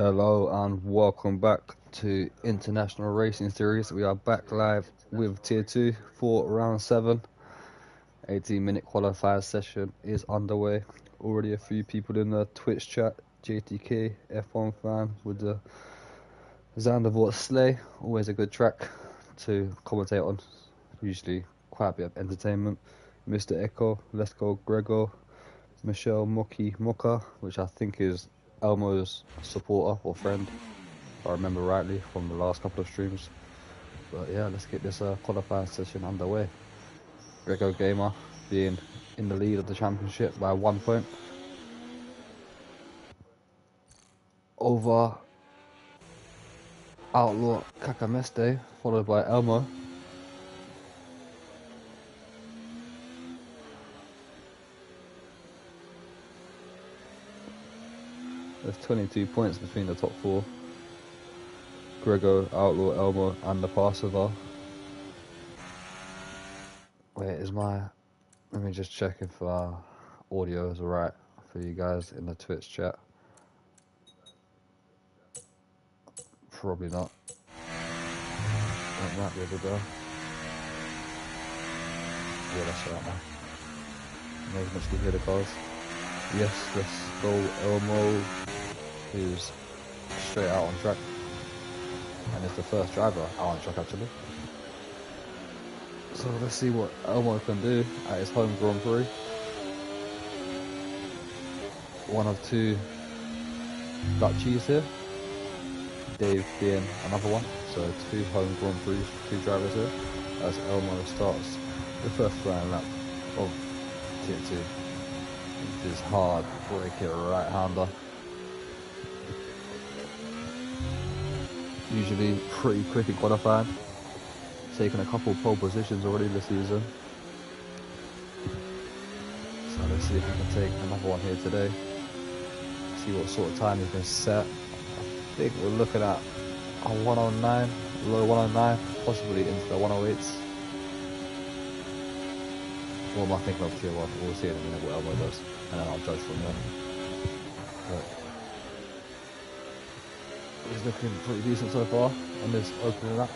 Hello and welcome back to International Racing Series. We are back live with Tier 2 for round 7. 18-minute qualifier session is underway. Already a few people in the Twitch chat. JTK, F1 fan with the Zandvoort Sleigh. Always a good track to commentate on. Usually quite a bit of entertainment. Mr. Echo, Let's Go Gregor, Michelle Moki Moka, which I think is Elmo's supporter or friend, if I remember rightly from the last couple of streams. But yeah, let's get this qualifying session underway. Grego Gamer being in the lead of the championship by 1 point over Outlaw Kakameste, followed by Elmo. There's 22 points between the top 4. Grego, Outlaw, Elmo and the Passover. Wait, let me just check if audio is alright for you guys in the Twitch chat. Probably not. That might be a good go. Yeah, that's right now. Maybe let's get hear the cars. Yes, let's go Elmo, who's straight out on track. And it's the first driver out on track actually. So let's see what Elmo can do at his home Grand Prix. One of 2 Dutchies here. Dave being another one. So 2 home Grand Prix, 2 drivers here. As Elmo starts the first flying lap of Tier 2. With his hard braking right-hander. Usually pretty quick in qualifying. Taken a couple pole positions already this season. So let's see if we can take another one here today. See what sort of time he can set. I think we're looking at a 109, low 109, possibly into the 108s. What am I thinking of Tier 1? We'll see in a minute what Elmo does, and then I'll judge from there. But he's looking pretty decent so far on this opening lap.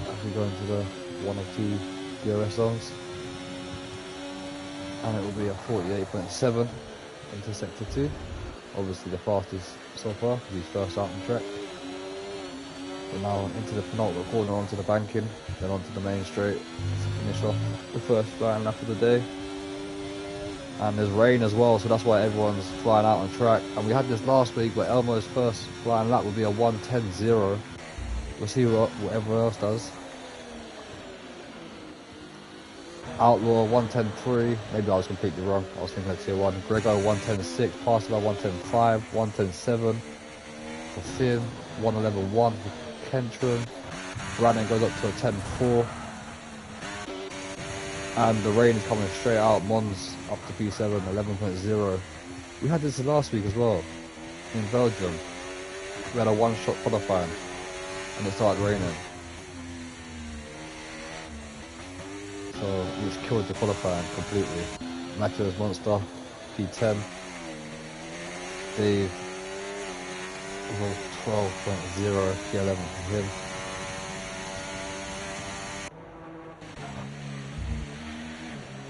As we go into the 1 or 2 DRS zones, and it will be a 48.7 into sector 2. Obviously the fastest so far because he's first out on track. But now into the penultimate corner, onto the banking, then onto the main straight to finish off the first flying lap of the day. And there's rain as well, so that's why everyone's flying out on track. And we had this last week where Elmo's first flying lap would be a 1:10.0. We'll see what everyone else does. Outlaw 1:10.3, maybe I was completely wrong. I was thinking of Tier 1. Grego 1:10.6, Passover 1:10.5, 1:10.7 for Finn, 1:11.1 for Kentron. Brandon goes up to a 10.4. And the rain is coming straight out. Mons up to P7, 11.0. We had this last week as well in Belgium. We had a one-shot qualifying and it started raining. So which killed the qualifying completely. Matheus Monster, P10. Dave 12.0, P11 for him.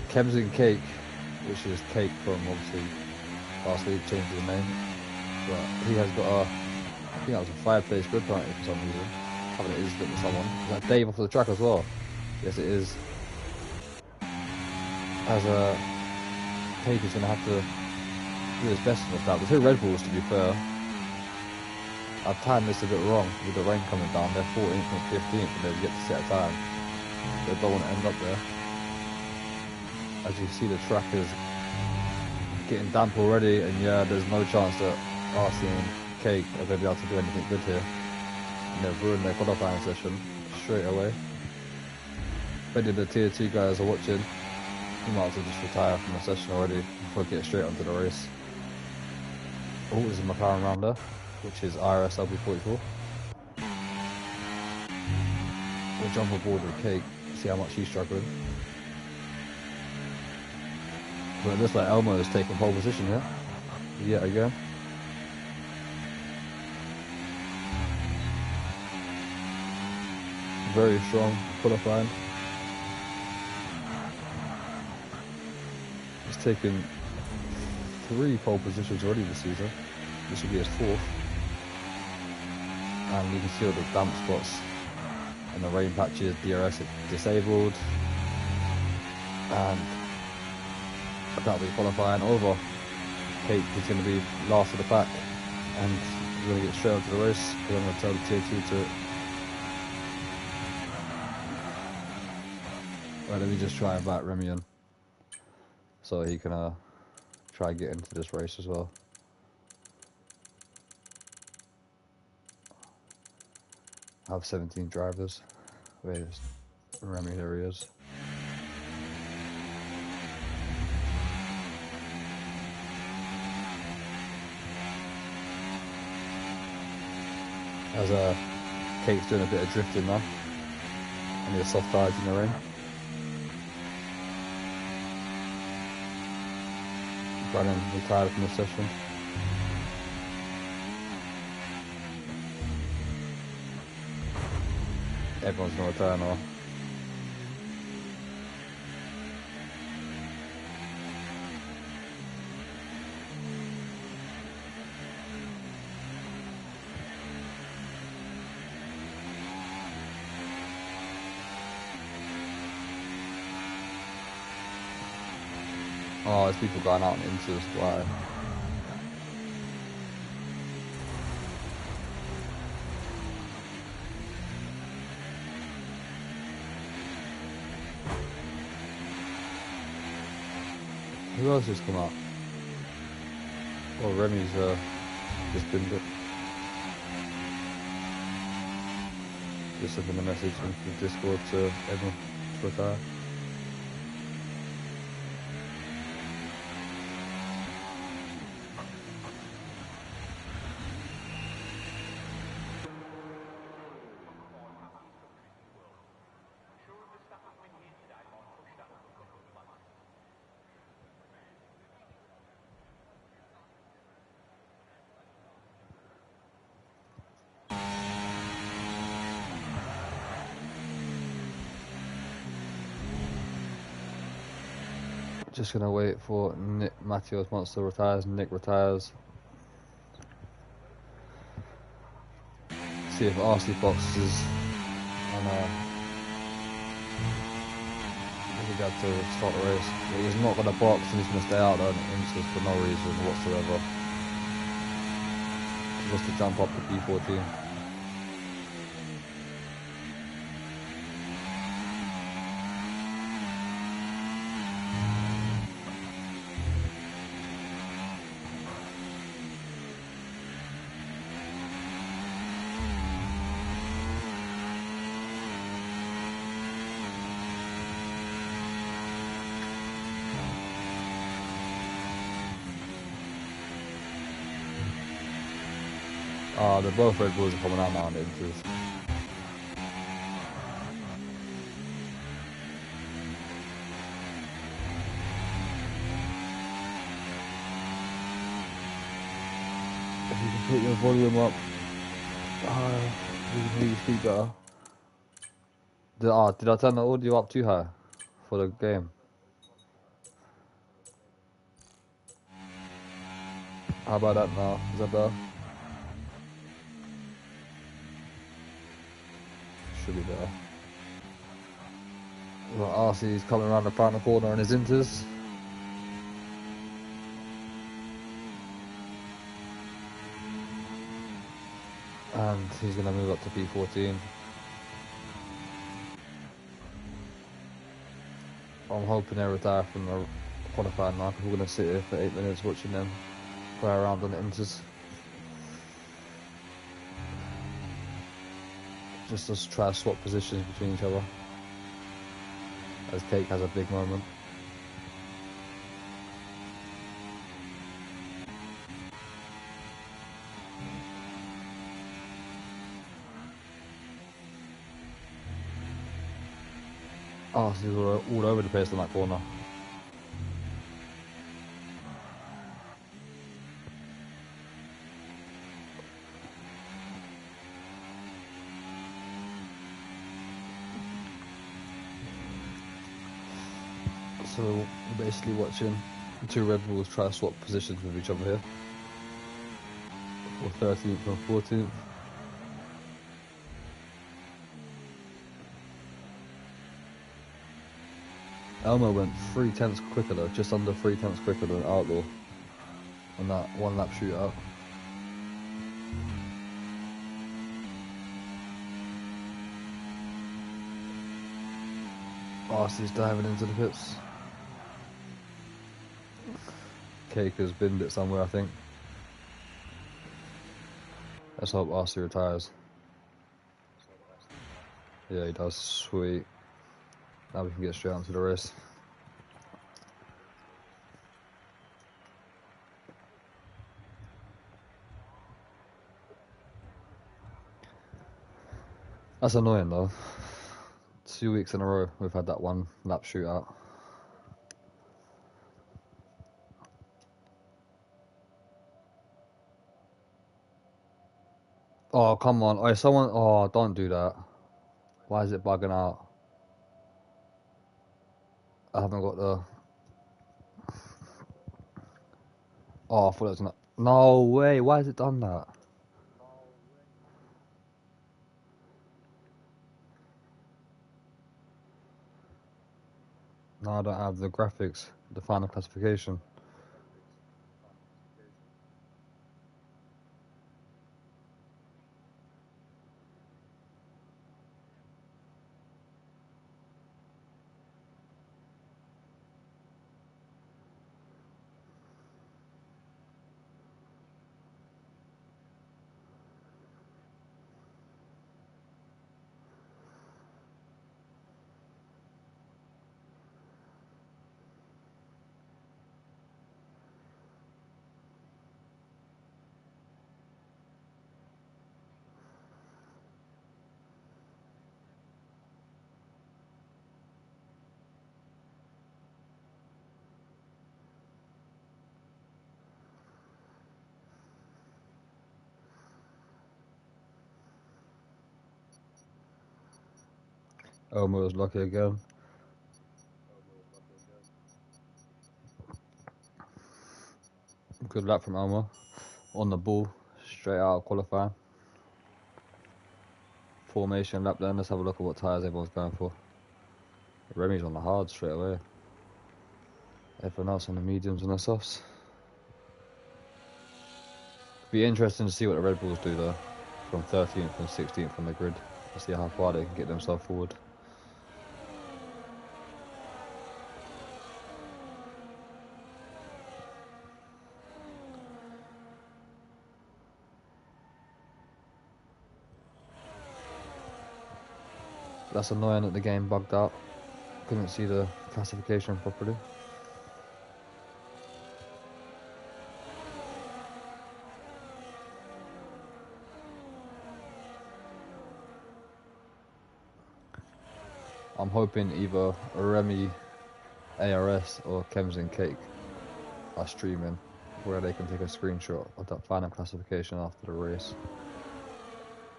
Kemsing Cake, which is Cake from obviously last week, changed his name. But he has got a, I think that was a 5-place grid penalty for some reason. Having an incident with someone. Is that Dave off the track as well? Yes it is. As a Cake is going to have to do his best in this lap. There's 2 Red Bulls to be fair. I've timed this a bit wrong with the rain coming down. They're 14th and 15th and they've yet to set a time. They don't want to end up there. As you see, the track is getting damp already, and yeah, there's no chance that RC and Cake are going to be able to do anything good here. And they've ruined their qualifying session straight away. If any of the Tier 2 guys are watching, you might as well just retire from the session already before we get straight onto the race. Oh, there's a McLaren rounder, which is IRS LB44. We'll jump aboard with Cake, see how much he's struggling. But it looks like Elmo is taking pole position here. yet again. Very strong qualifying. He's taken 3 pole positions already this season. This will be his 4th. And you can see all the damp spots and the rain patches. DRS disabled. And that'll be qualifying over. Kate is going to be last of the pack. And we're going to get straight onto the race. We're going to tell the tier 2 to... Right, let me just try and back Remy in, so he can try and get into this race as well. I have 17 drivers. Where's Remy? There he is. As Kate's doing a bit of drifting now. And the soft tyres in the rain. Brandon retired from the session. Everyone's going to retire now. Oh, there's people going out into the sky. Who else has come out? Oh, Remy's just been it. Just sending a message into Discord to everyone to retire. Just gonna wait for Nick Matthews Monster retires, Nick retires. See if RC Box is on we got to start the race. He's not gonna box and he's gonna stay out on inches for no reason whatsoever. Just to jump up to P14. They're both Red Bulls are coming out now on the inters. If you can put your volume up, you can hear you speak better. Did I turn the audio up too high for the game? How about that now? Is that better? Should be better. Well, RC's coming around the final corner in his inters. And he's going to move up to P14. I'm hoping they retire from the qualifying now, because we're going to sit here for 8 minutes watching them play around on the inters. Just to try to swap positions between each other. As Cake has a big moment. Oh, so he's all over the place in that corner. So we're basically watching two Red Bulls try to swap positions with each other here for 13th and 14th. Elmo went 3/10 quicker though, just under 3/10 quicker than Outlaw on that one lap shootout. RC's diving into the pits. Cake has binned it somewhere, I think. Let's hope RC retires. Yeah, he does. Sweet. Now we can get straight onto the race. That's annoying though. 2 weeks in a row we've had that one lap shootout. Oh, come on. Oh, someone... Oh, don't do that. Why is it bugging out? I haven't got the... Oh, I thought it was not... No way. Why has it done that? No, I don't have the graphics. The final classification. Elmo was lucky again. Good lap from Elmo. On the ball. Straight out of qualifying. Formation lap then. Let's have a look at what tyres everyone's going for. Remy's on the hard straight away. Everyone else on the mediums and the softs. Be interesting to see what the Red Bulls do though. From 13th and 16th on the grid. To see how far they can get themselves forward. That's annoying that the game bugged out. Couldn't see the classification properly. I'm hoping either Remy, IRS or Chems and Cake are streaming where they can take a screenshot of that final classification after the race.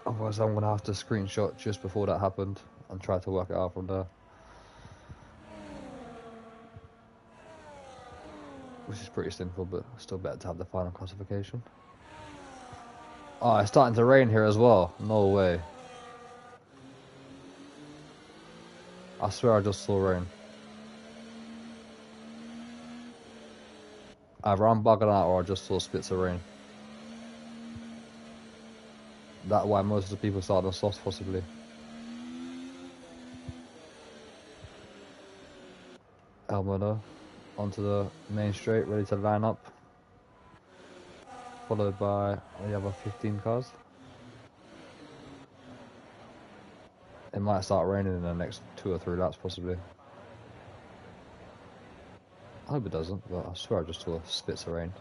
Otherwise I'm going to have to screenshot just before that happened and try to work it out from there. Which is pretty simple, but still better to have the final classification. Oh, it's starting to rain here as well. No way. I swear I just saw rain. Either I'm bugging out or I just saw spits of rain. That's why most of the people started on softs possibly. Elmo onto the main straight, ready to line up. Followed by the other 15 cars. It might start raining in the next 2 or 3 laps possibly. I hope it doesn't, but I swear I just saw spits of rain.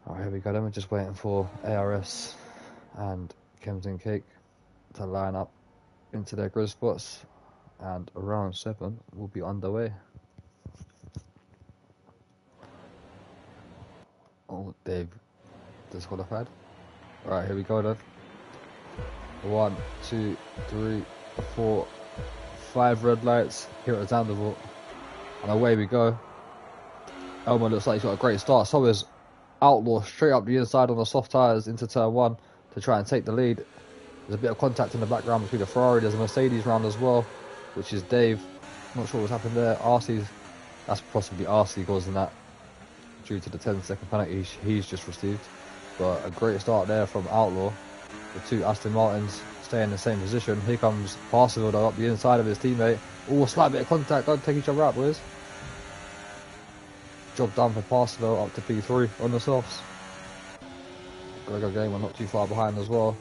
Alright, here we go then. We're just waiting for ARS and Chems and Cake to line up into their grid spots, and round 7 will be underway. Oh, they've disqualified. Alright, here we go then. 1, 2, 3, 4, 5 red lights here at Zandvoort, and away we go. Elmo looks like he's got a great start. So is Outlaw, straight up the inside on the soft tyres into turn 1 to try and take the lead. There's a bit of contact in the background between the Ferrari. There's a Mercedes round as well, which is Dave. Not sure what's happened there. That's possibly RC causing that due to the 10-second penalty he's just received. But a great start there from Outlaw. The 2 Aston Martins stay in the same position. Here comes Parcival up the inside of his teammate. Oh, a slight bit of contact. Don't take each other out, boys. Job done for Parcival up to P3 on the softs. Gregor Gamer not too far behind as well.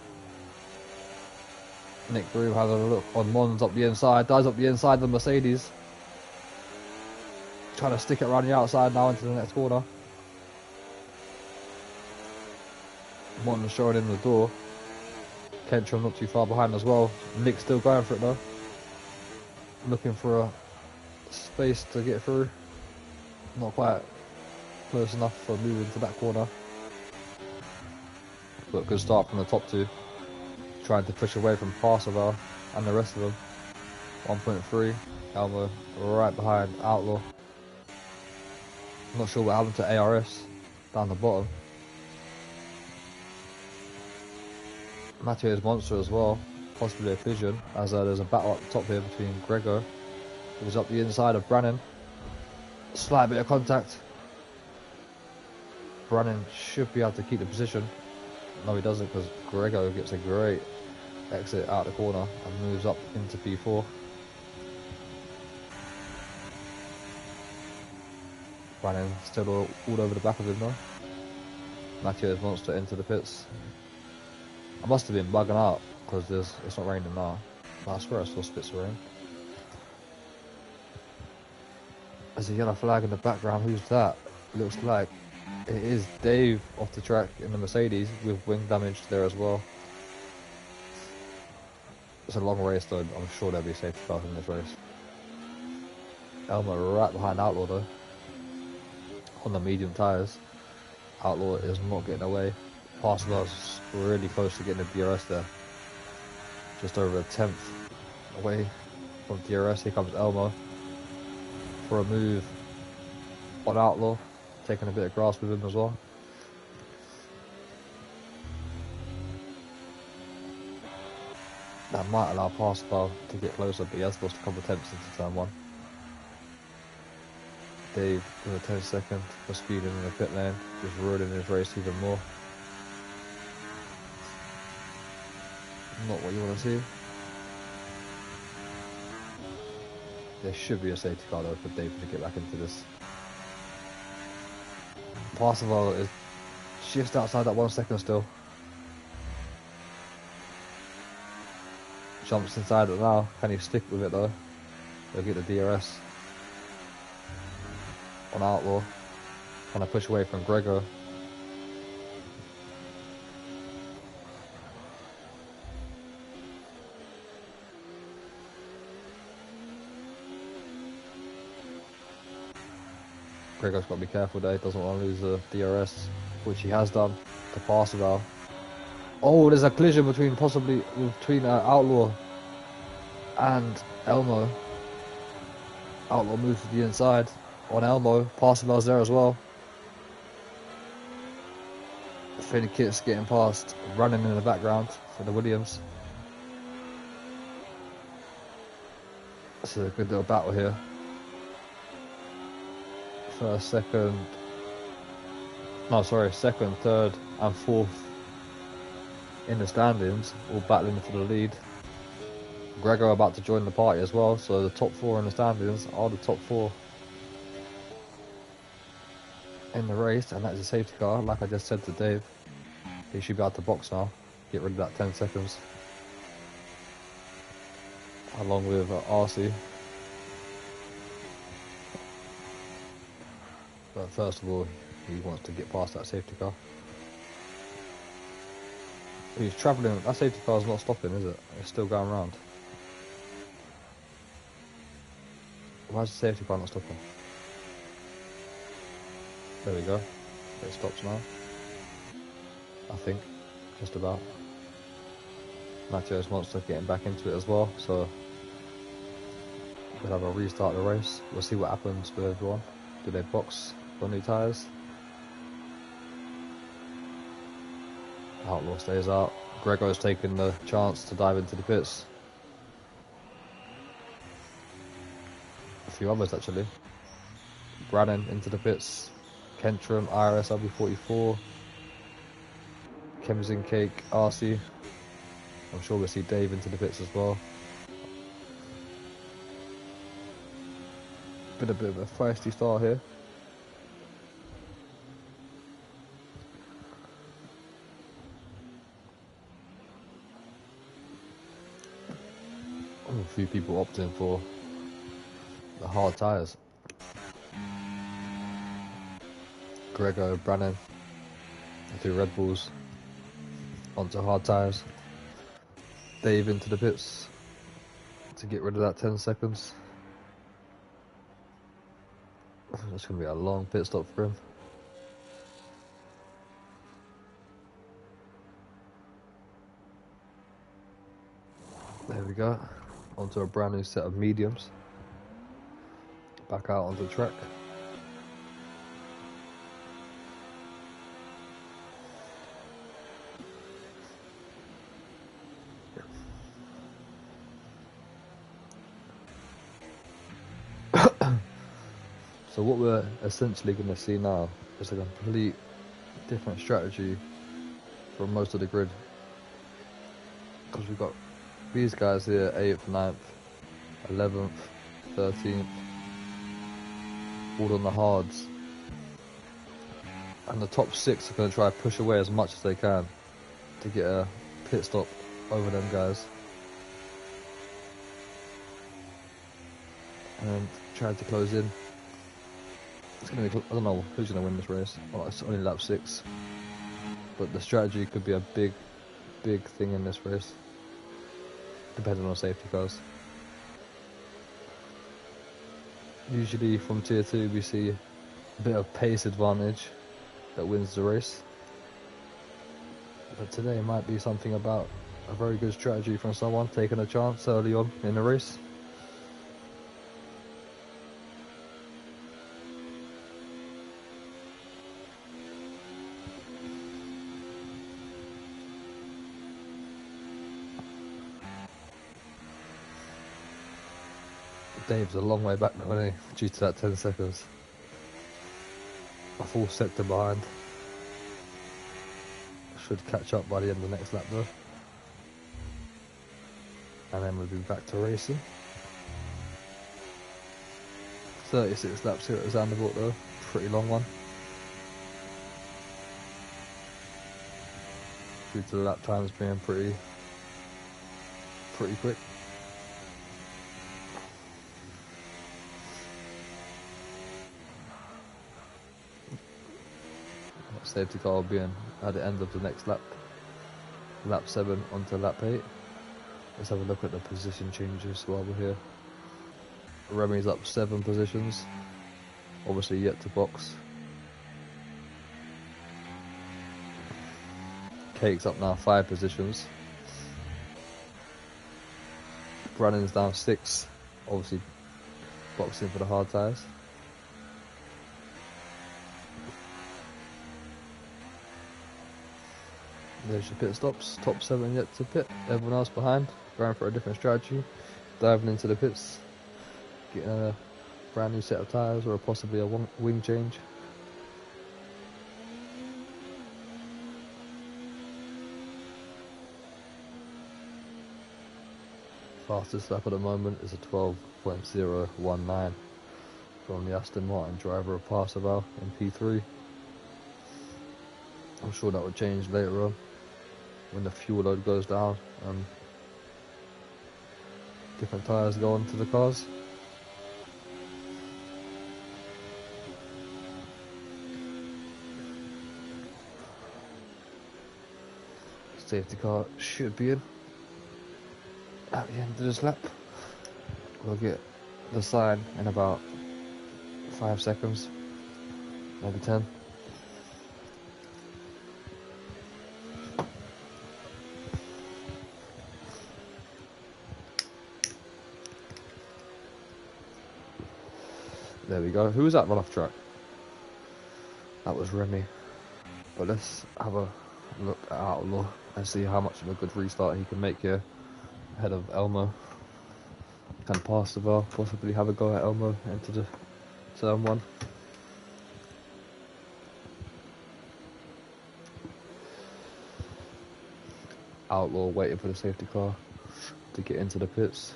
Nick Broom has a look on Mons up the inside. Dives up the inside of the Mercedes. Trying to stick it around the outside now into the next corner. Mons showing in the door. Kentrum not too far behind as well. Nick still going for it though. Looking for a space to get through. Not quite close enough for moving to that corner. But good start from the top 2. Trying to push away from Parcival and the rest of them. 1.3. Elmo right behind Outlaw. Not sure what happened to ARS down the bottom. Mathieu's Monster as well. Possibly a collision, as there's a battle up the top here between Gregor, who's up the inside of Brannan. Slight bit of contact. Brannan should be able to keep the position. No, he doesn't, because Gregor gets a great exit out the corner and moves up into P4. Brannan still all over the back of him though. Mathieu's Monster into the pits. I must have been bugging out because it's not raining now. But I swear I saw spits of rain. There's a yellow flag in the background. Who's that? Looks like it is Dave off the track in the Mercedes with wing damage there as well. It's a long race though. I'm sure there'll be safety cars in this race. Elmo right behind Outlaw though. On the medium tyres. Outlaw is not getting away. Parcival's really close to getting a DRS there. Just over a 10th away from DRS. Here comes Elmo for a move on Outlaw, taking a bit of grass with him as well. That might allow Parcival to get closer, but he has lost a couple of tenths into turn 1. Dave with a 10-second for speeding in the pit lane, just ruining his race even more. Not what you want to see. There should be a safety car though for Dave to get back into this. Parcival is just outside that 1 second still. Jumps inside it now. Can he stick with it though? He'll get the DRS on Outlaw. Trying to push away from Gregor. Gregor's got to be careful there. He doesn't want to lose the DRS, which he has done to Parcival. Oh, there's a collision between Outlaw and Elmo. Outlaw moves to the inside on Elmo. Parcival's there as well. Finny Kit's getting past, running in the background for the Williams. This is a good little battle here. Second, third and fourth in the standings, all battling for the lead. Gregor about to join the party as well, so the top 4 in the standings are the top 4 in the race, and that is a safety car. Like I just said to Dave, he should be out to box now, get rid of that 10 seconds, along with RC. But first of all, he wants to get past that safety car. He's travelling. That safety car's not stopping, is it? It's still going round. Why is the safety car not stopping? There we go. It stops now. I think. Just about. Mathieu's Monster getting back into it as well, so We'll have a restart of the race. We'll see what happens with everyone. Do they box for new tyres? Outlaw stays out. Grego's taking the chance to dive into the pits. A few others actually. Brannan into the pits. Kentram, IRS, RB44. Kemsin Cake, RC. I'm sure we'll see Dave into the pits as well. Been a bit of a feisty start here. A few people opting for the hard tyres. Grego, Brannan, the 2 Red Bulls onto hard tyres. Dave into the pits to get rid of that 10 seconds. That's going to be a long pit stop for him. There we go. Onto a brand new set of mediums. Back out onto the track. So what we're essentially going to see now is a complete different strategy from most of the grid. Because we've got these guys here, 8th, 9th, 11th, 13th, all on the hards. And the top 6 are going to try to push away as much as they can to get a pit stop over them guys. And try to close in. It's going to be, I don't know who's going to win this race. Well, it's only lap 6. But the strategy could be a big thing in this race, depending on safety cars. Usually from tier 2 we see a bit of pace advantage that wins the race. But today might be something about a very good strategy from someone taking a chance early on in the race. Dave's a long way back now, isn't he? Due to that 10 seconds. A full sector behind. Should catch up by the end of the next lap though. And then we'll be back to racing. 36 laps here at Zandvoort though. Pretty long one. Due to the lap times being pretty quick. Safety car will be in at the end of the next lap. Lap 7 onto lap 8. Let's have a look at the position changes while we're here. Remy's up 7 positions. Obviously yet to box. Cake's up now 5 positions. Brannan's down 6. Obviously boxing for the hard tyres. There's your pit stops. Top 7 yet to pit. Everyone else behind, going for a different strategy. Diving into the pits. Getting a brand new set of tyres or possibly a wing change. Fastest lap at the moment is a 12.019 from the Aston Martin driver of Parseval in P3. I'm sure that will change later on when the fuel load goes down and different tyres go onto the cars. Safety car should be in at the end of this lap. We'll get the sign in about 5 seconds, maybe 10. There we go. Who was that run off track? That was Remy. But let's have a look at Outlaw and see how much of a good restart he can make here ahead of Elmo. Can pass the bar, possibly have a go at Elmo into the turn one. Outlaw waiting for the safety car to get into the pits.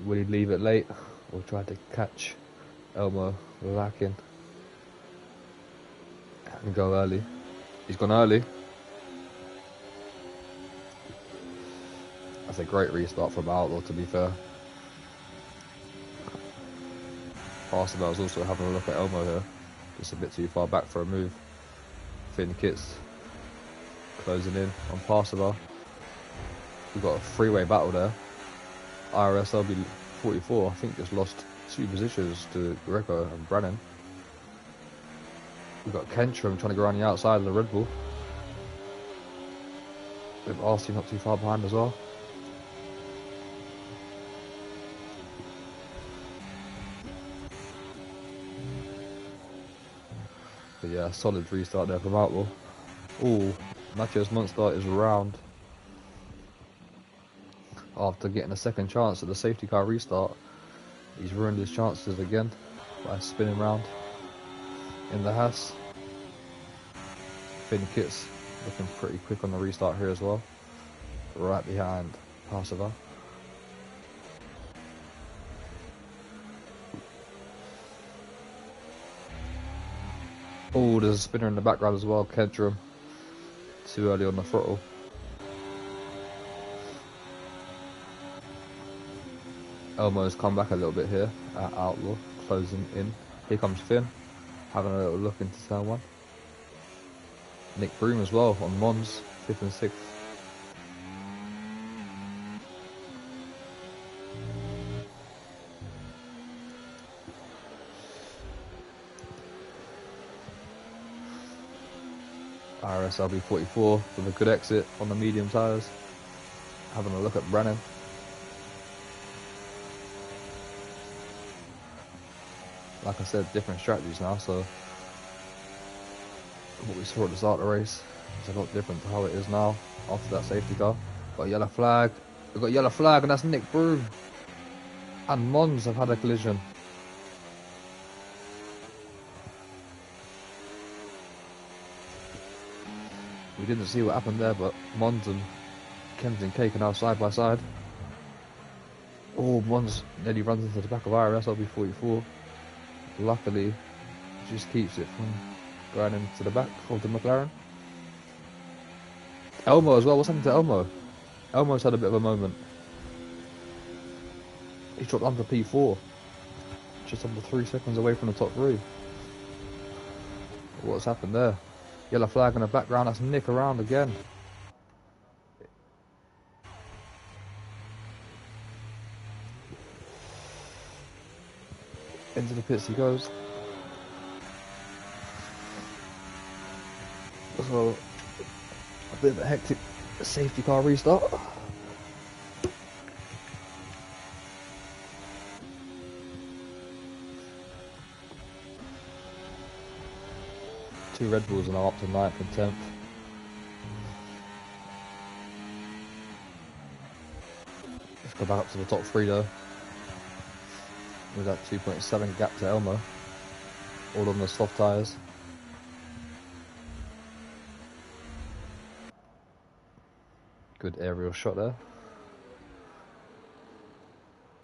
Will he leave it late or try to catch Elmo lacking and go early? He's gone early. That's a great restart from Outlaw, to be fair. Arsenal's also having a look at Elmo here. Just a bit too far back for a move. Finn Kits closing in on Parseval. We've got a three-way battle there. IRS LB 44, I think, just lost 2 positions to Greco and Brennan. We've got Kentrum trying to go around the outside of the Red Bull. With RC not too far behind as well. But yeah, solid restart there from Outlaw. Ooh, Matheus Monster is round. After getting a second chance at the safety car restart, he's ruined his chances again by spinning round in the Haas. Finn Kits looking pretty quick on the restart here as well. Right behind Parseval. Oh, there's a spinner in the background as well, Kentrum. Too early on the throttle. Elmo's come back a little bit here at Outlaw, closing in. Here comes Finn, having a little look into turn one. Nick Broom as well on Mons, 5th and 6th. IRS LB 44 with a good exit on the medium tyres. Having a look at Brennan. Like I said, different strategies now, so what we saw at the start of the race is a lot different to how it is now after that safety car. Got a yellow flag. We've got a yellow flag, and that's Nick Broom. And Mons have had a collision. We didn't see what happened there, but Mons and Kempton Cake are now side by side. Oh, Mons nearly runs into the back of IRS LB 44. Luckily, just keeps it from going into the back of the McLaren. Elmo as well. What's happened to Elmo? Elmo's had a bit of a moment. He dropped under P4. Just under 3 seconds away from the top 3. What's happened there? Yellow flag in the background. That's Nick around again. Into the pits he goes. So, a bit of a hectic safety car restart. Two Red Bulls are now up to 9th and 10th. Let's go back up to the top 3 though. With that 2.7 gap to Elmo. All on the soft tyres. Good aerial shot there.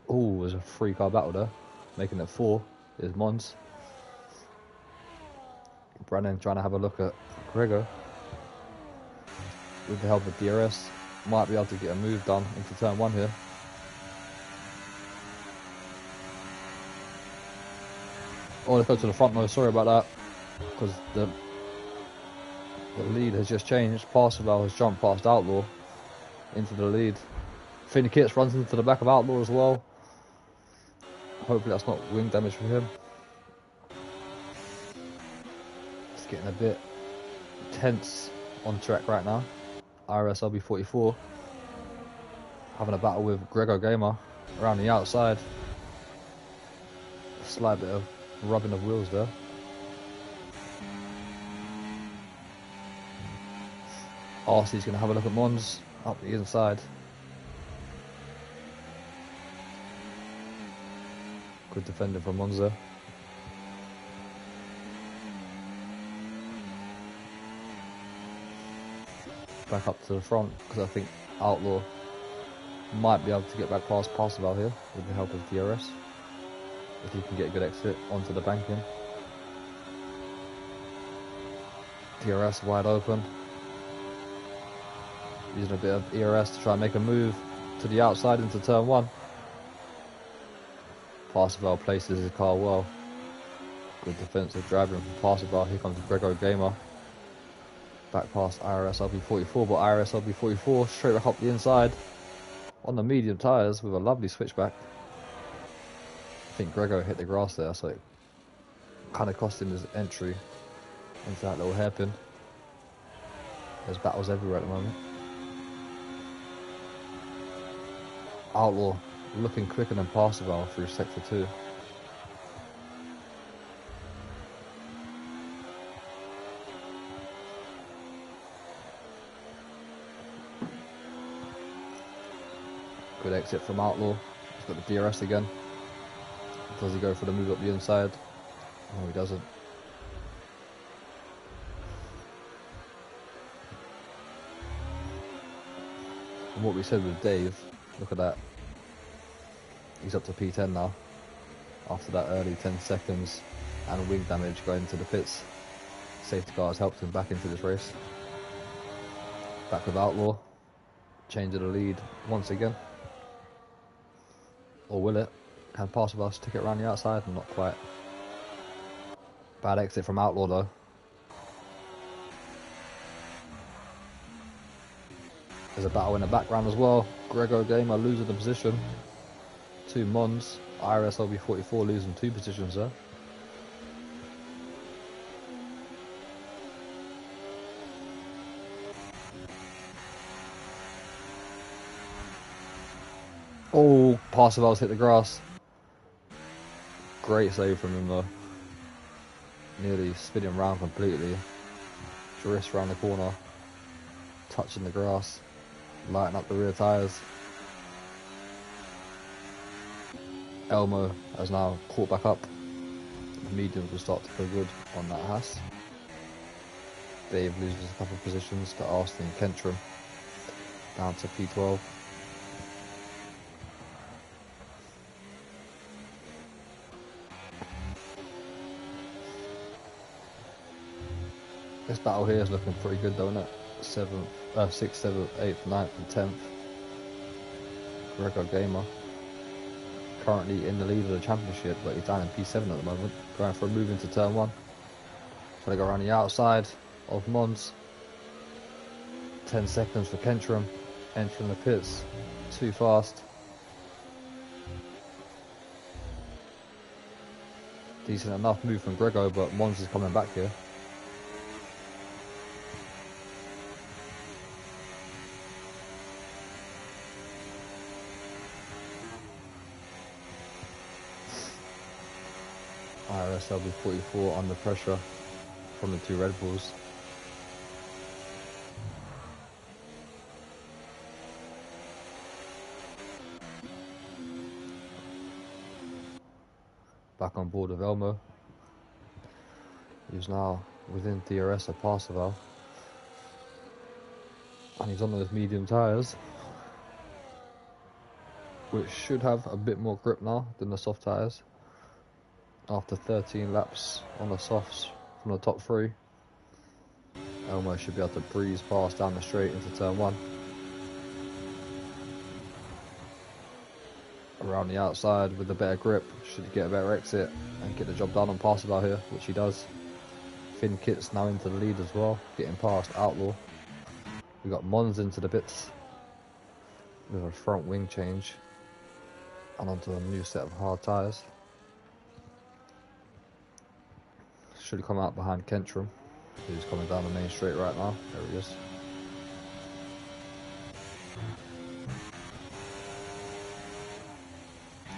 Oh, there's a 3-car battle there. Making it 4 is Mons. Brennan trying to have a look at Gregor. With the help of DRS. Might be able to get a move done into turn 1 here. Oh, let's go to the front though, sorry about that. Because the lead has just changed. Parseval has jumped past Outlaw into the lead. Finn Kits runs into the back of Outlaw as well. Hopefully that's not wing damage from him. It's getting a bit tense on track right now. IRS LB 44 having a battle with Gregor Gamer around the outside. Slight bit of rubbing of wheels there. RC's going to have a look at Mons up the inside. Good defending from Mons there. Back up to the front because I think Outlaw might be able to get back past Parseval here with the help of DRS. If he can get a good exit onto the banking. DRS wide open. Using a bit of ERS to try and make a move to the outside into turn 1. Parseval places his car well. Good defensive driving from Parseval. Here comes Grego Gamer. Back past IRS LB44, but IRS LB44 straight back up the inside on the medium tyres with a lovely switchback. I think Grego hit the grass there, so it kind of cost him his entry into that little hairpin. There's battles everywhere at the moment. Outlaw looking quicker than Parseval through sector 2. Good exit from Outlaw. He's got the DRS again. Does he go for the move up the inside? No, he doesn't. And what we said with Dave, look at that. He's up to P10 now. After that early 10 seconds and wing damage going to the pits. Safety car has helped him back into this race. Back with Outlaw. Changing the lead once again. Or will it? Can Parseval stick it around the outside? Not quite. Bad exit from Outlaw though. There's a battle in the background as well. Grego Gamer losing the position to Mons. IRS LB44 losing 2 positions there. Oh, Parseval's hit the grass. Great save from him though. Nearly spinning round completely. Drifts around the corner. Touching the grass. Lighting up the rear tyres. Elmo has now caught back up. The mediums will start to feel good on that Haas. Dave loses a couple of positions to Austin and Kentrum. Down to P12. This battle here is looking pretty good though, isn't it? 6th, 7th, 8th, 9th and 10th. Grego Gamer currently in the lead of the championship, but he's down in P7 at the moment. Going for a move into turn 1. Trying to go around the outside of Mons. 10 seconds for Kentrum. Entering the pits. Too fast. Decent enough move from Grego, but Mons is coming back here. IRS LB44 under pressure from the 2 Red Bulls. Back on board with Elmo, who's now within DRS of Parseval. And he's on those medium tyres, which should have a bit more grip now than the soft tyres. After 13 laps on the softs from the top 3, Elmo should be able to breeze past down the straight into turn 1. Around the outside with a better grip, should get a better exit and get the job done on Parseval here, which he does. Finn Kit's now into the lead as well, getting past Outlaw. We got Mons into the bits with a front wing change and onto a new set of hard tyres. Should come out behind Kentrum, who's coming down the main straight right now. There he is.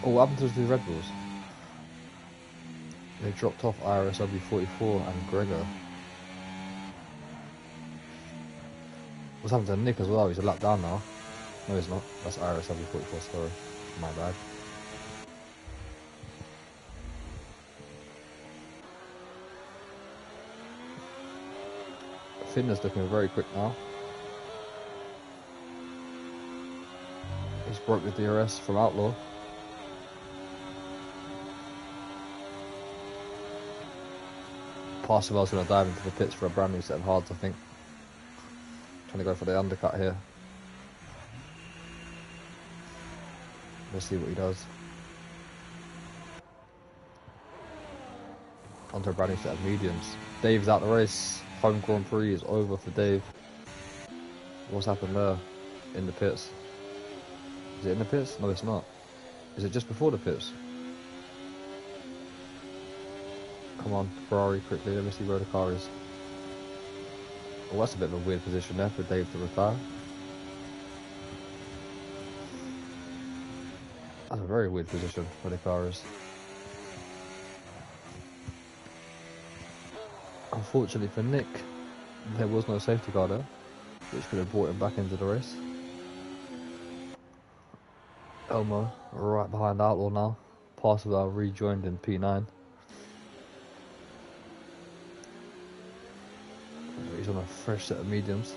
Oh, what happened to the 2 Red Bulls? They dropped off IRS W44 and Gregor. What's happened to Nick as well? He's a lap down now. No, he's not. That's IRS W44, sorry. My bad. Fitness looking very quick now. He's broke the DRS from Outlaw. Parseval's going to dive into the pits for a brand new set of hards, I think. Trying to go for the undercut here. We'll see what he does. Onto a brand new set of mediums. Dave's out the race. Home Grand Prix is over for Dave. What's happened there? In the pits. Is it in the pits? No, it's not. Is it just before the pits? Come on, Ferrari, quickly. Let me see where the car is. Oh, that's a bit of a weird position there for Dave to retire. That's a very weird position where the car is. Unfortunately for Nick, there was no safety car there, which could have brought him back into the race. Elmo right behind Outlaw now. Parseval rejoined in P9. He's on a fresh set of mediums.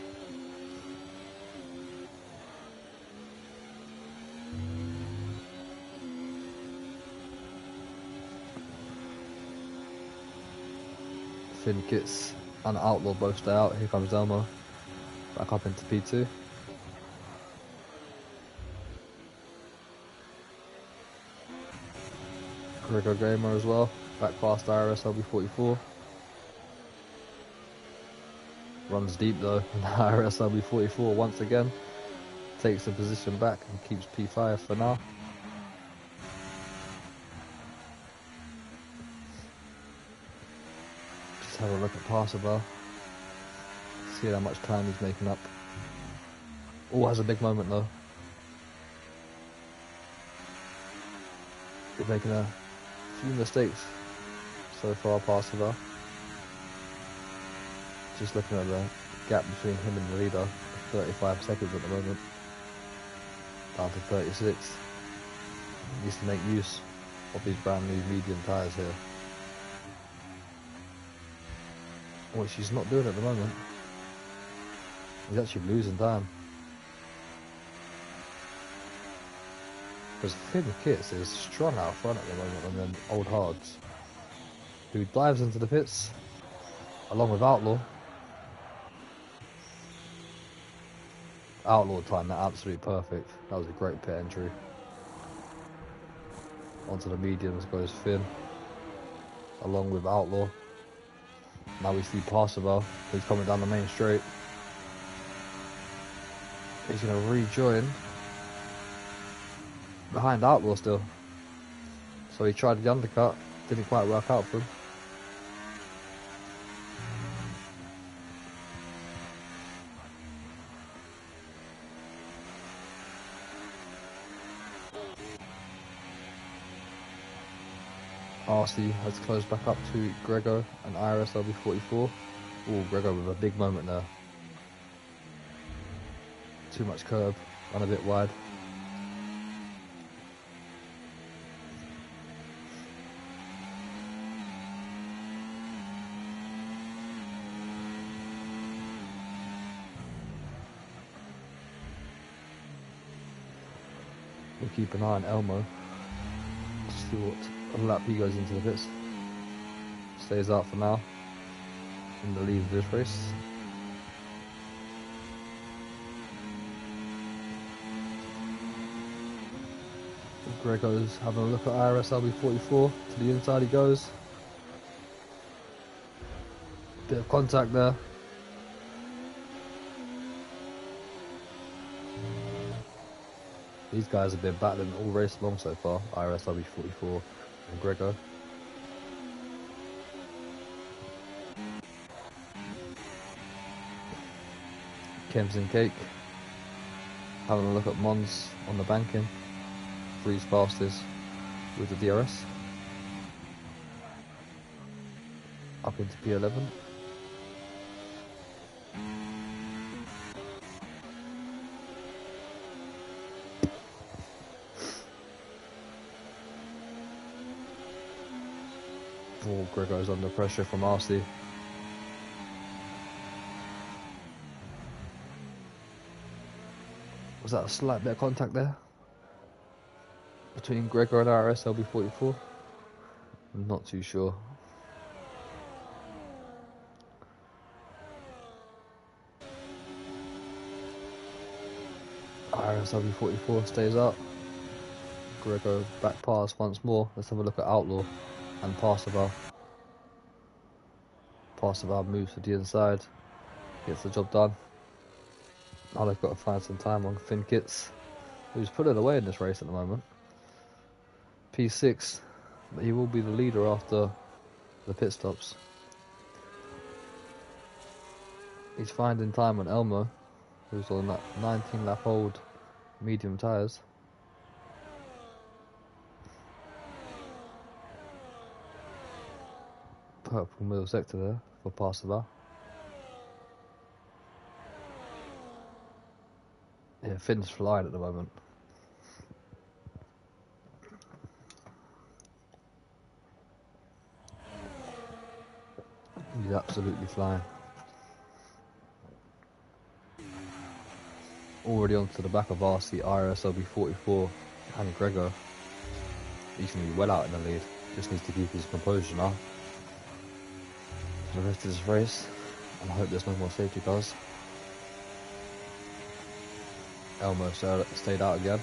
Finn Kits and Outlaw both stay out. Here comes Elmo back up into P2. Gregor Gamer as well, back past IRS LB44. Runs deep though, and IRS LB44 once again takes the position back and keeps P5 for now. Just have a look at Parseval. See how much time he's making up. Oh, has a big moment though. He's making a few mistakes so far, Parseval. Just looking at the gap between him and the leader, 35 seconds at the moment. Down to 36. He needs to make use of these brand new medium tyres here, which he's not doing at the moment. He's actually losing time. Because Finn Kits is strong out front at the moment on them old hards, who dives into the pits along with Outlaw. Outlaw timed that absolutely perfect. That was a great pit entry. Onto the mediums goes Finn, along with Outlaw. Now we see Parseval, who's coming down the main straight. He's going to rejoin behind Outlaw still. So he tried the undercut, didn't quite work out for him. RC has closed back up to Gregor and IRS LB44. Oh, Gregor with a big moment there. Too much curb, run a bit wide. We'll keep an eye on Elmo. See what lap he goes into the pits. Stays out for now in the lead of this race. Gregor's having a look at IRS LB44. To the inside he goes. Bit of contact there. These guys have been battling all race long so far. IRS LB44 and Gregor. Kems and Cake having a look at Mons on the banking. Freeze fastest with the DRS. up into P11. Oh, Gregor's under pressure from RC. Was that a slight bit of contact there? Between Gregor and IRS LB44? I'm not too sure. IRS LB44 stays up. Gregor back pass once more. Let's have a look at Outlaw and Passeval. Passeval moves to the inside. Gets the job done. Now they've got to find some time on Finn Kits, who's pulling away in this race at the moment. P6, but he will be the leader after the pit stops. He's finding time on Elmo, who's on that 19 lap old medium tyres. Purple middle sector there for Passeval. Yeah, Finn's flying at the moment. He's absolutely flying. Already onto the back of RC, IRS LB44 and Gregor. He's going to be well out in the lead. Just needs to keep his composure now for the rest of this race. And I hope there's no more safety cars. Elmo stayed out again.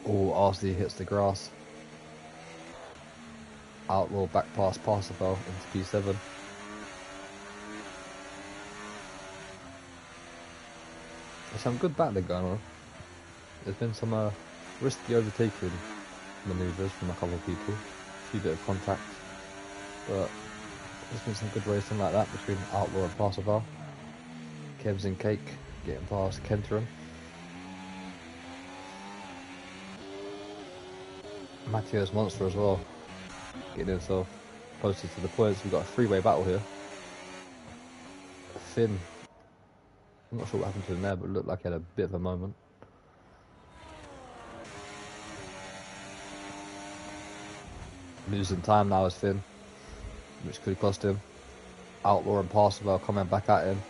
Oh, RC hits the grass. Outlaw back past Parsifal into P7. There's some good battling going on. There's been some risky overtaking manoeuvres from a couple of people. A few bit of contact. But there's been some good racing like that between Outlaw and Parsifal. Kev's in cake, getting past Kenteran. Matteo's Monster as well, getting himself closer to the points. We've got a three-way battle here. Finn, I'm not sure what happened to him there, but it looked like he had a bit of a moment. Losing time now is Finn, which could cost him. Outlaw and Parsifal coming back at him.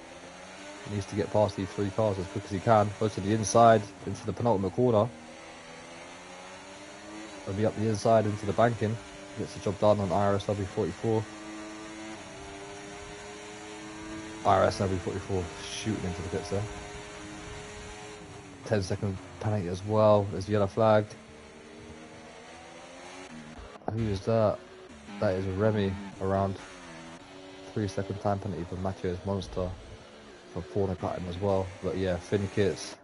He needs to get past these three cars as quick as he can. Goes to the inside, into the penultimate corner. He'll be up the inside into the banking. Gets the job done on IRS LB44. IRS LB44 shooting into the pits there. 10-second penalty as well. There's the yellow flag. Who is that? That is Remy, around 3-second time penalty for Matteo's Monster for corner cutting as well. But yeah, Finn Kits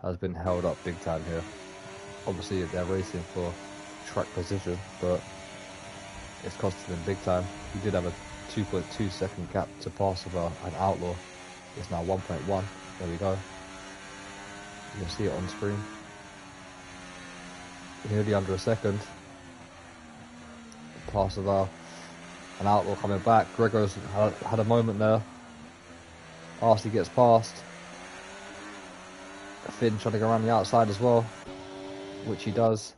has been held up big time here. Obviously they're racing for track position, but it's costing him big time. He did have a 2.2 second gap to Parsifal and Outlaw. It's now 1.1. There we go. You can see it on screen. Nearly under a second. Parsifal and Outlaw coming back. Gregor's had a moment there. RC gets past. Finn trying to go around the outside as well, which he does.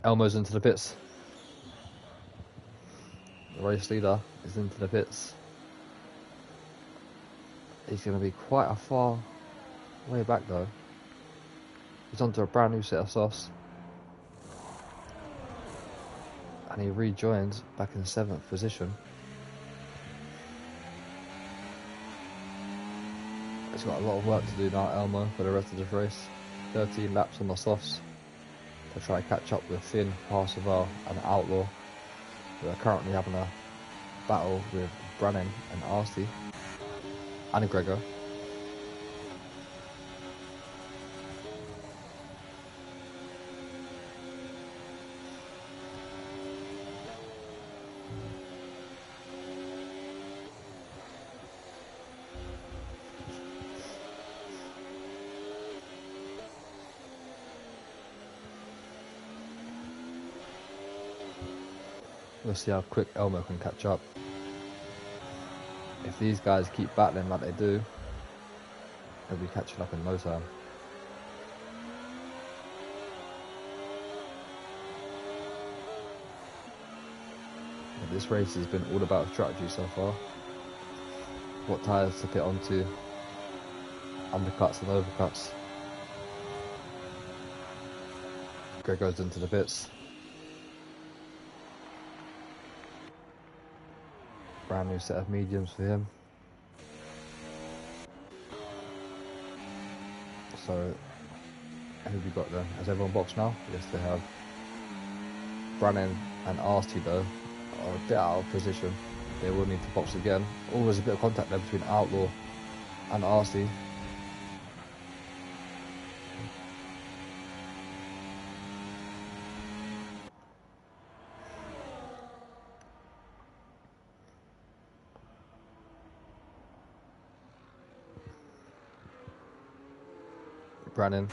Elmo's into the pits. The race leader is into the pits. He's going to be quite a far way back though. He's onto a brand new set of softs. And he rejoins back in 7th position. He's got a lot of work to do now, Elmo, for the rest of this race. 13 laps on the softs to try and catch up with Finn, Parsifal and Outlaw, who are currently having a battle with Brannan and RC and Gregor. We'll see how quick Elmo can catch up. If these guys keep battling like they do, they'll be catching up in no time. But this race has been all about strategy so far. What tyres to pit onto, undercuts and overcuts. Greg goes into the pits. Brand new set of mediums for him. So, who have we got then? Has everyone boxed now? Yes, they have. Brannan and Arsty though are a bit out of position. They will need to box again. Always a bit of contact there between Outlaw and Arsty. Brannan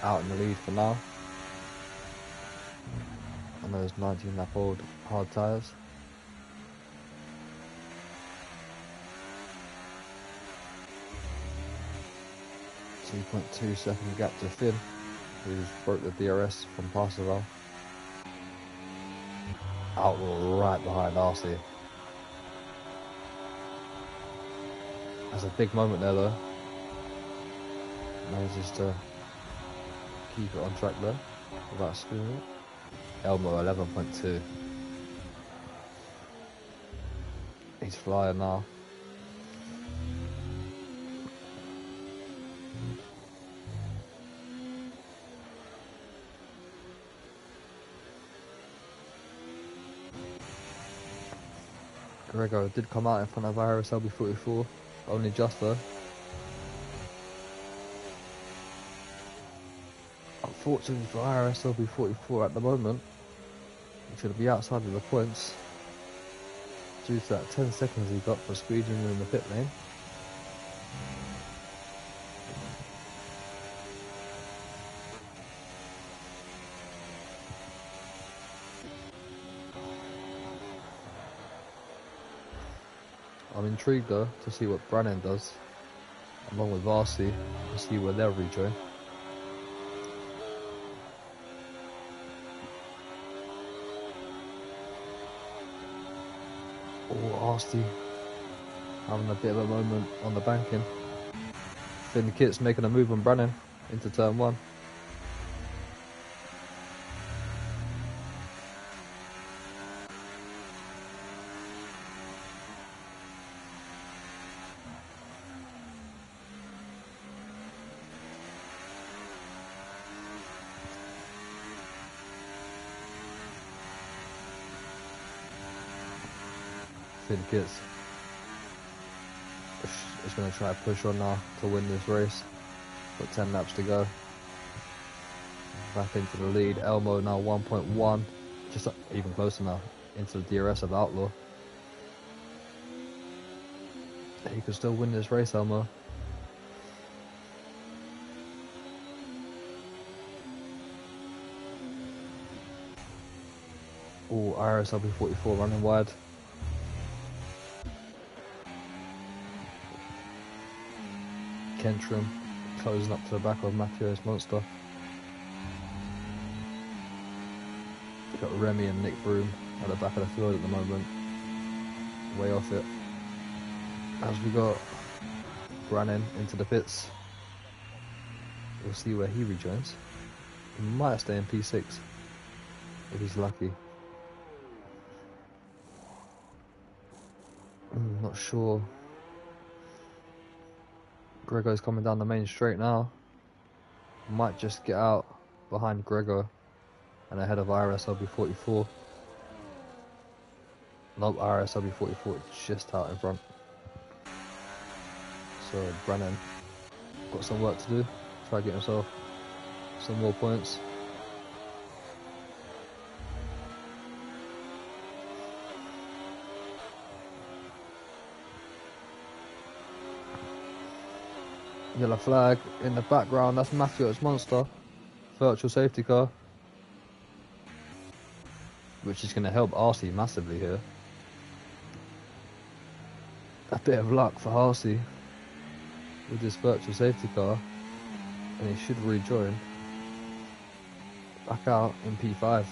out in the lead for now. On those 19 lap old hard tyres. .2 second gap to Finn, who's broke the DRS from Parseval. Outlaw right behind RC. That's a big moment there though. Manages to keep it on track there without screwing it. Elmo 11.2. He's flying now. Gregor did come out in front of IRS LB44, only just though. Unfortunately for IRS LB44 at the moment, he should be outside of the points due to that 10 seconds he got for squeezing in the pit lane. I'm intrigued though to see what Brannan does, along with Varsity, to see where they'll rejoin. Oh, Arsty having a bit of a moment on the banking. Finn Kit's making a move on Brannan into turn 1. Finn Kit's is going to try to push on now to win this race. Got 10 laps to go. Back into the lead. Elmo now 1.1, just even closer now into the DRS of Outlaw. He could still win this race, Elmo. Oh, IRS LB44 running wide. Kentrim closing up to the back of Matthew's Monster. We've got Remy and Nick Broom at the back of the field at the moment, way off it. As we got Brannan into the pits, we'll see where he rejoins. He might stay in P6 if he's lucky. Not sure. Gregor's coming down the main straight now. Might just get out behind Gregor and ahead of IRS LB44. Nope, IRS LB44 just out in front. So Brannan got some work to do. Try to get himself some more points. Yellow flag in the background, that's Matthew's Monster. Virtual safety car. which is going to help RC massively here. A bit of luck for RC with this virtual safety car, and he should rejoin back out in P5.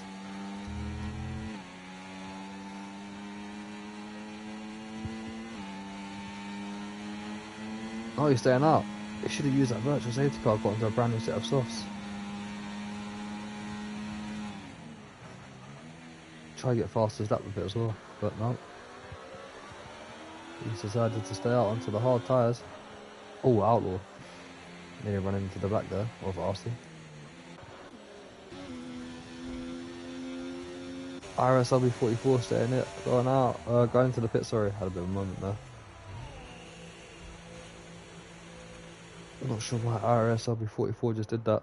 Oh, he's staying out. He should have used that virtual safety car, got into a brand new set of softs. Try to get fastest lap with it as well, but no. He's decided to stay out onto the hard tyres. Oh, Outlaw. Nearly running into the back there of RC. IRS LB44 staying it, going out, going to the pit, sorry, had a bit of a moment there. I'm not sure why IRS LB44 just did that.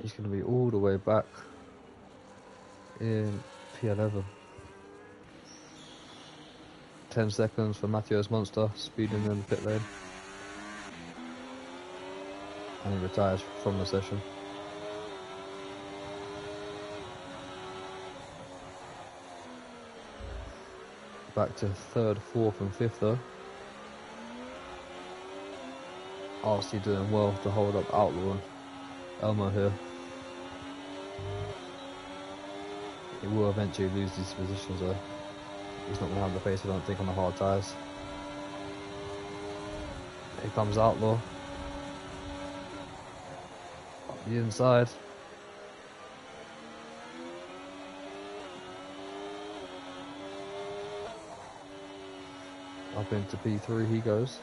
He's going to be all the way back in P11. 10 seconds for Mathieu's Monster, speeding in the pit lane. And he retires from the session. Back to 3rd, 4th and 5th though. RC doing well to hold up Outlaw and Elmo here. He will eventually lose these positions though. He's not going to have the pace, I don't think, on the hard tyres. Here comes Outlaw. Up the inside. Up into P3 he goes.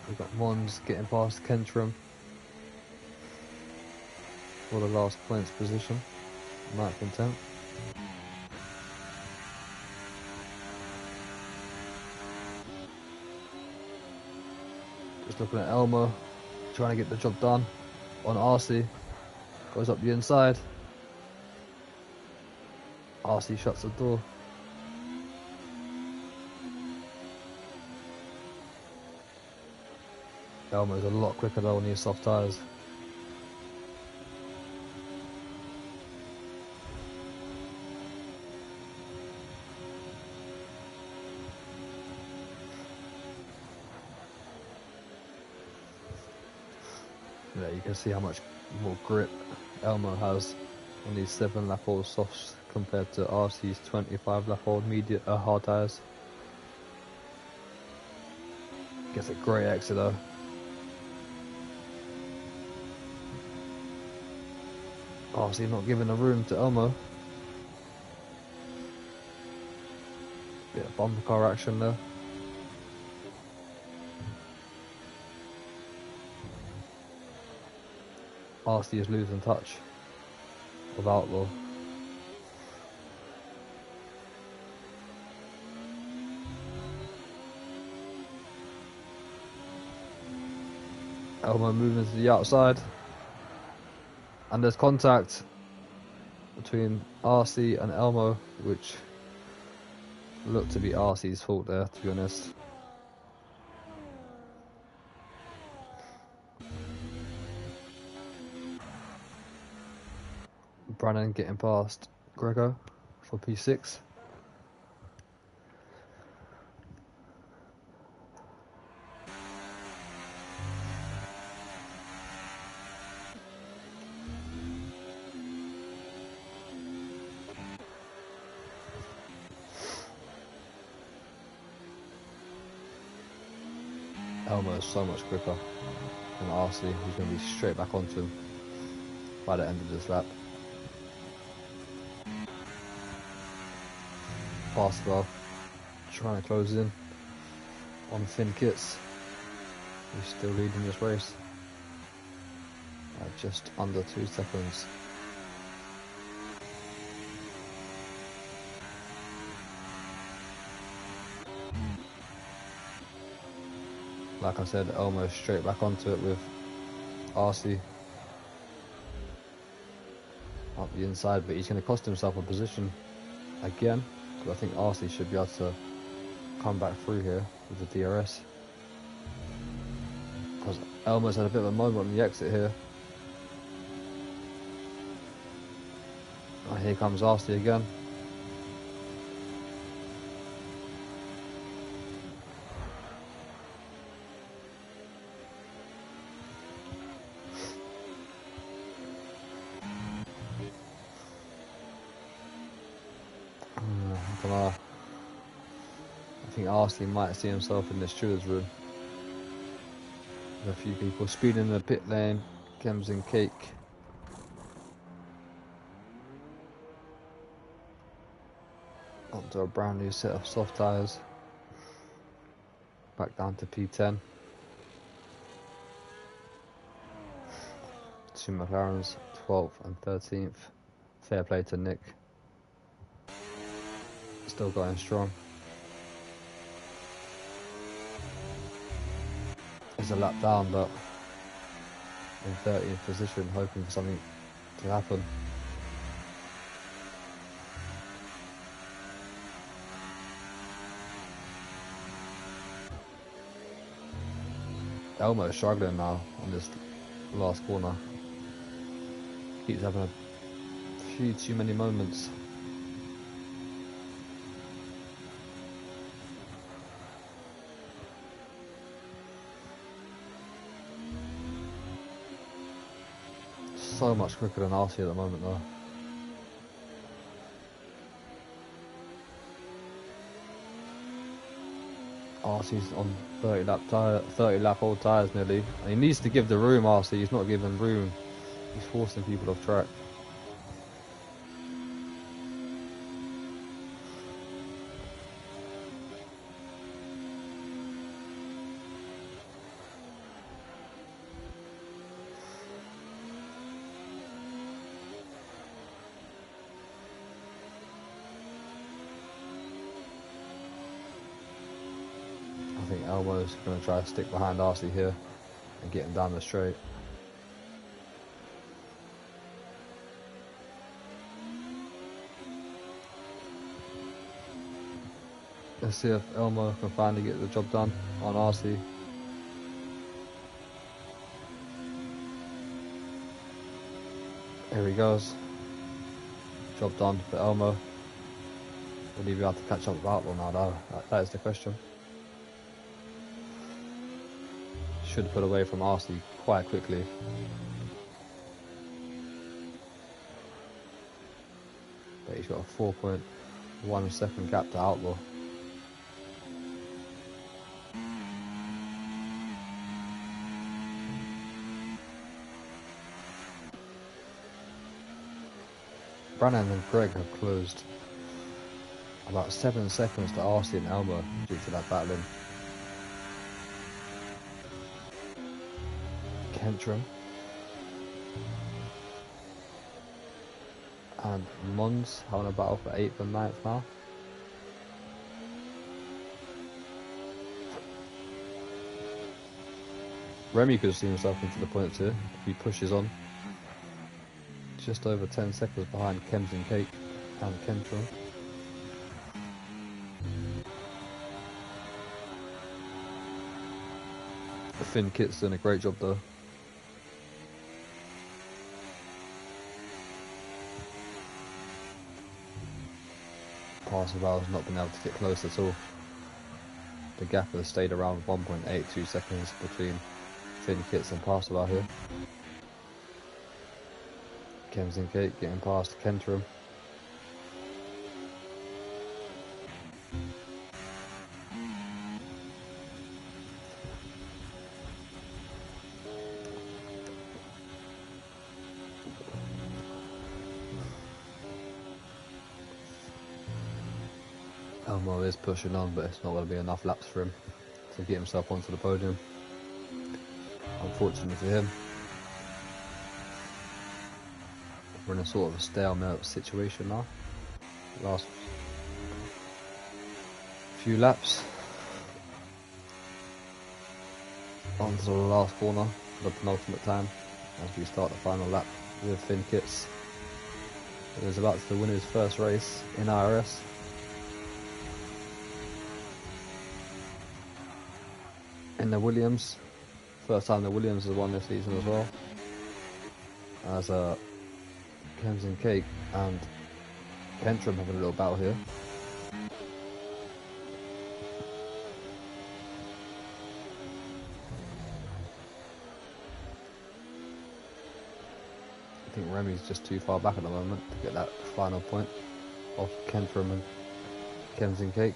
We've got Mons getting past Kentrum for the last points position, 9th and 10th. Just looking at Elmo, trying to get the job done on RC. Goes up the inside. RC shuts the door. Elmo's a lot quicker though on these soft tyres. Yeah, you can see how much more grip Elmo has on these 7 lap old softs compared to RC's 25 lap old hard tyres. Gets a great exit though. RC not giving the room to Elmo. Bit of bumper car action there. RC is losing touch of Outlaw. Elmo moving to the outside. And there's contact between RC and Elmo, which looked to be RC's fault there, to be honest. Brannan getting past Grego for P6. Elmo is so much quicker than RC. He's going to be straight back onto him by the end of this lap. Fastwell trying to close in on thin kits. He's still leading this race at just under 2 seconds. Like I said, almost straight back onto it with RC up the inside, but he's going to cost himself a position again, because I think RC should be able to come back through here with the DRS. Because Elmo's had a bit of a moment on the exit here. And here comes RC again. I think RC might see himself in the steward's room. There's a few people speeding in the pit lane. Chems and Cake. Onto a brand new set of soft tyres. Back down to P10. Two McLarens, 12th and 13th. Fair play to Nick. Still going strong. He's a lap down, but in 30th position, hoping for something to happen. Elmo's struggling now on this last corner. Keeps having a few too many moments. So much quicker than RC at the moment though. RC's on 30 lap old tyres nearly. And he needs to give the room, RC. He's not giving room. He's forcing people off track. I think Elmo's going to try to stick behind RC here and get him down the straight. Let's see if Elmo can finally get the job done on RC. Here he goes. Job done for Elmo. Will he be able to catch up with Outlaw now though? That is the question. Should put away from RC quite quickly. But he's got a 4.1 second gap to Outlaw. Brannan and Greg have closed about 7 seconds to RC and Elmo due to that battling. Kentrum and Mons having a battle for 8th and 9th now. Remy could see himself into the points here if he pushes on. Just over 10 seconds behind Chems and Cake and Kentrum. Finn Kit's doing a great job though. Parseval's not been able to get close at all. The gap has stayed around 1.82 seconds between Finn Kits and Parseval here. Chems and Cake getting past Kentrum. Elmo is pushing on, but it's not going to be enough laps for him to get himself onto the podium. Unfortunately for him. We're in a sort of a stalemate situation now. Last few laps. On to the last corner for the penultimate time as we start the final lap with Finn Kitts, who is about to win his first race in IRS. In the Williams, first time the Williams has won this season as well, as Kems and Cake and Kentrum having a little battle here. I think Remy's just too far back at the moment to get that final point off Kentrum and Kems and Cake.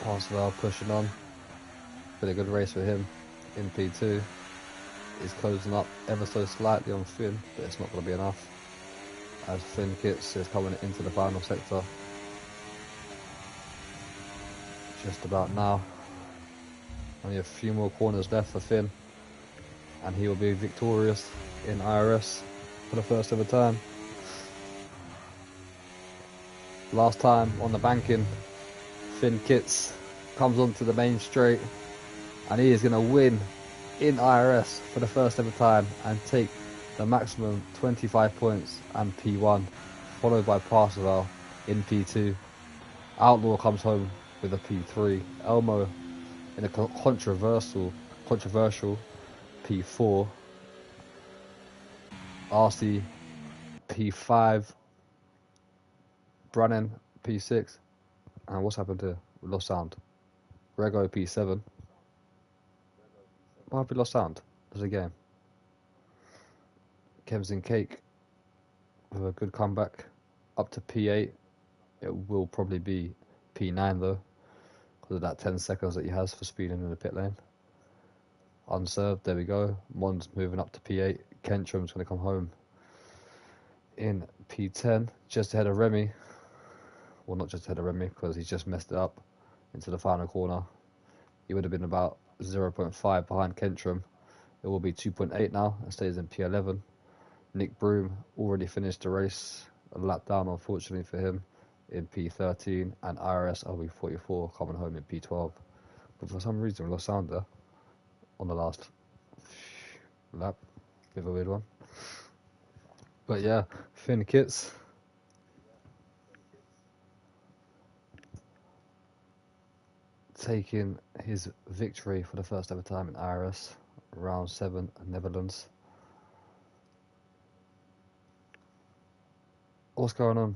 Parswell pushing on. Been a good race for him in P2. He's closing up ever so slightly on Finn, but it's not going to be enough as Finn Kitts is coming into the final sector just about now. Only a few more corners left for Finn, and he will be victorious in IRS for the first ever time. Last time on the banking, Finn Kitts comes onto the main straight, and he is going to win in IRS for the first ever time and take the maximum 25 points and P1, followed by Parswell in P2. Outlaw comes home with a P3. Elmo in a controversial P4. RC P5. Brannan P6. And what's happened here? We lost sound. Grego P7. Why have we lost sound? There's a game. Kems and Cake with a good comeback up to P8. It will probably be P9 though, because of that 10 seconds that he has for speeding in the pit lane. Unserved, there we go. Mon's moving up to P8. Kentrum's going to come home in P10, just ahead of Remy. Well, not just ahead of Remy, because he's just messed it up into the final corner. He would have been about 0.5 behind Kentrum. It will be 2.8 now and stays in P11. Nick Broom already finished the race, a lap down unfortunately for him, in P13, and IRS LB44 coming home in P12. But for some reason we lost sound there on the last lap. Bit of a weird one. But yeah, Finn Kitts taking his victory for the first ever time in IRS, round 7, Netherlands. What's going on?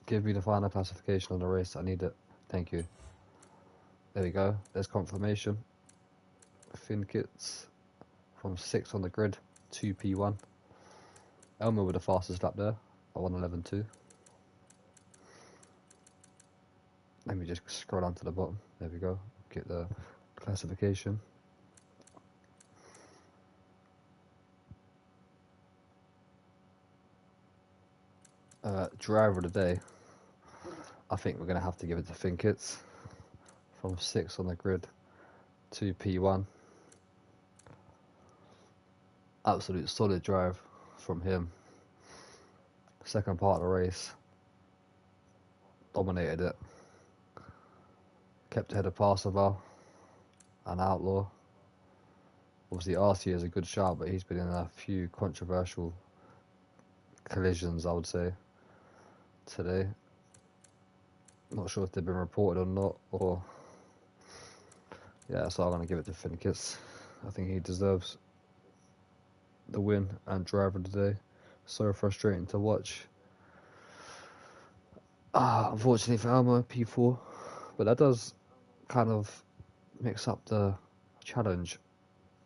Give me the final classification on the race. I need it. Thank you. There we go. There's confirmation. Finn Kitts from 6th on the grid to P1. Elmer with the fastest lap there at 1:11.2. Let me just scroll down to the bottom. There we go. Get the classification. Driver of the day. I think we're going to have to give it to Finn Kitts from 6th on the grid to P1. Absolute solid drive from him. Second part of the race, dominated it. Kept ahead of Parswell and Outlaw. Obviously RC is a good shot, but he's been in a few controversial collisions, I would say, today. Not sure if they've been reported or not, or yeah, so I'm going to give it to Finn Kitts. I think he deserves the win and driver of the day. So frustrating to watch. Unfortunately for Elmo, P4, but that does kind of mix up the challenge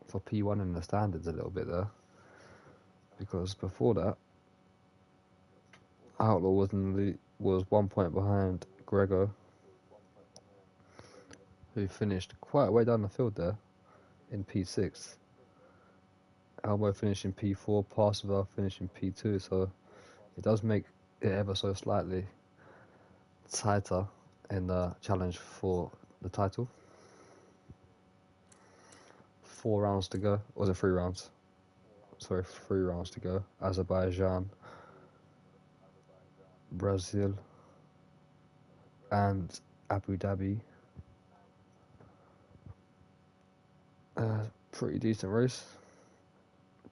for P1 in the standards a little bit there, because before that Outlaw was 1 point behind Grego, who finished quite a way down the field there in P6. Elmo finishing P4, Parswell finishing P2, so it does make it ever so slightly tighter in the challenge for the title. 4 rounds to go. Or was it 3 rounds? Sorry, 3 rounds to go. Azerbaijan, Brazil, and Abu Dhabi. Pretty decent race,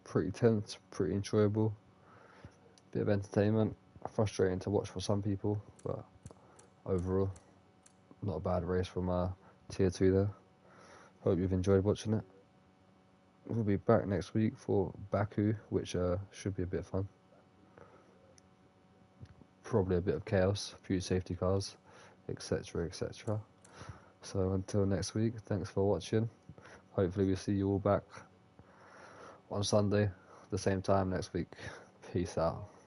pretty tense, pretty enjoyable, bit of entertainment, frustrating to watch for some people, but overall, not a bad race from tier 2 there. Hope you've enjoyed watching it. We'll be back next week for Baku, which should be a bit fun. Probably a bit of chaos, a few safety cars, etc, etc. So until next week, thanks for watching. Hopefully we see you all back on Sunday, the same time next week. Peace out.